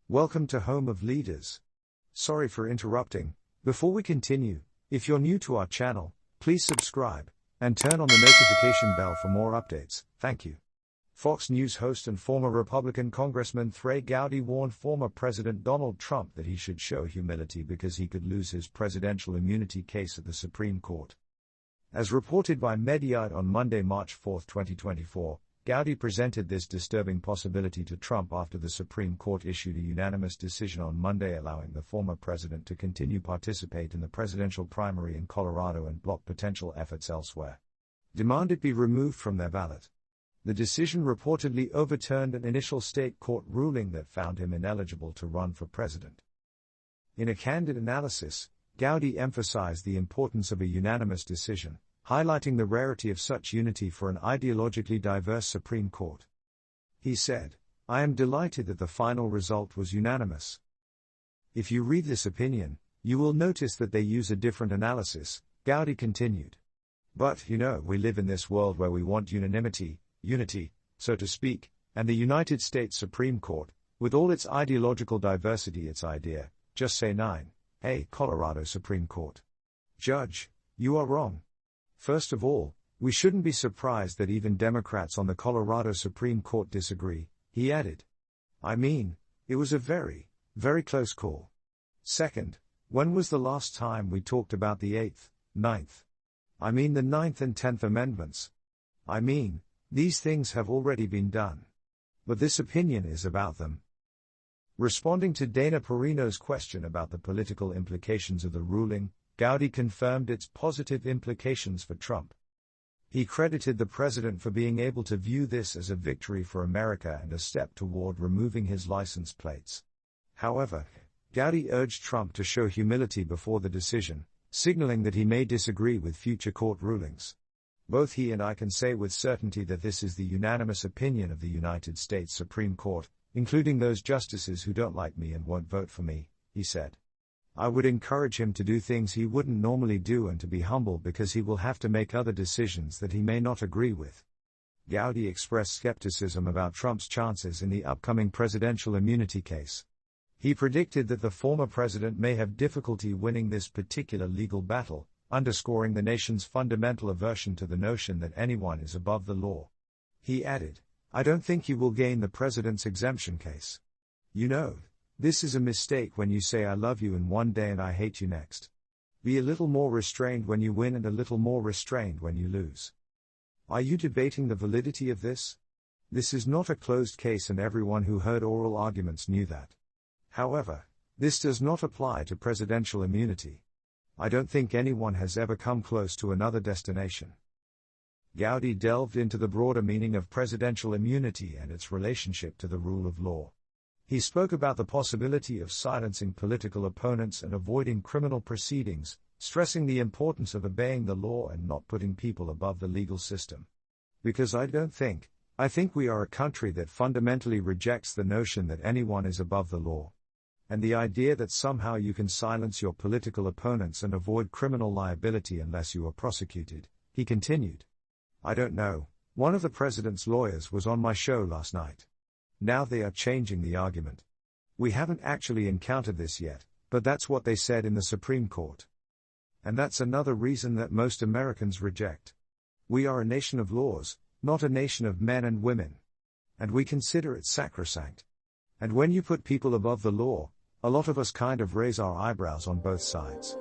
Welcome to Home of Leaders. Sorry for interrupting. Before we continue, if you're new to our channel, please subscribe and turn on the notification bell for more updates. Thank you. Fox News host and former Republican Congressman Trey Gowdy warned former President Donald Trump that he should show humility because he could lose his presidential immunity case at the Supreme Court. As reported by Mediaite on Monday, March 4, 2024, Gowdy presented this disturbing possibility to Trump after the Supreme Court issued a unanimous decision on Monday allowing the former president to continue participate in the presidential primary in Colorado and block potential efforts elsewhere. Demand it be removed from their ballot. The decision reportedly overturned an initial state court ruling that found him ineligible to run for president. In a candid analysis, Gowdy emphasized the importance of a unanimous decision, highlighting the rarity of such unity for an ideologically diverse Supreme Court. He said, "I am delighted that the final result was unanimous. If you read this opinion, you will notice that they use a different analysis," Gowdy continued. "But, we live in this world where we want unity, so to speak, and the United States Supreme Court, with all its ideological diversity, its idea, just say 9, hey, Colorado Supreme Court. Judge, you are wrong. First of all, we shouldn't be surprised that even Democrats on the Colorado Supreme Court disagree," he added. "I mean, it was a very, very close call. Second, when was the last time we talked about the 8th, 9th? I mean the 9th and 10th Amendments. I mean, these things have already been done. But this opinion is about them." Responding to Dana Perino's question about the political implications of the ruling, Gowdy confirmed its positive implications for Trump. He credited the president for being able to view this as a victory for America and a step toward removing his license plates. However, Gowdy urged Trump to show humility before the decision, signaling that he may disagree with future court rulings. "Both he and I can say with certainty that this is the unanimous opinion of the United States Supreme Court, including those justices who don't like me and won't vote for me," he said. "I would encourage him to do things he wouldn't normally do and to be humble because he will have to make other decisions that he may not agree with." Gowdy expressed skepticism about Trump's chances in the upcoming presidential immunity case. He predicted that the former president may have difficulty winning this particular legal battle, underscoring the nation's fundamental aversion to the notion that anyone is above the law. He added, "I don't think he will gain the president's exemption case. This is a mistake when you say I love you in one day and I hate you next. Be a little more restrained when you win and a little more restrained when you lose. Are you debating the validity of this? This is not a closed case and everyone who heard oral arguments knew that. However, this does not apply to presidential immunity. I don't think anyone has ever come close to another destination." Gowdy delved into the broader meaning of presidential immunity and its relationship to the rule of law. He spoke about the possibility of silencing political opponents and avoiding criminal proceedings, stressing the importance of obeying the law and not putting people above the legal system. "Because I think we are a country that fundamentally rejects the notion that anyone is above the law. And the idea that somehow you can silence your political opponents and avoid criminal liability unless you are prosecuted," he continued. "I don't know, one of the president's lawyers was on my show last night. Now they are changing the argument. We haven't actually encountered this yet, but that's what they said in the Supreme Court. And that's another reason that most Americans reject. We are a nation of laws, not a nation of men and women. And we consider it sacrosanct. And when you put people above the law, a lot of us kind of raise our eyebrows on both sides."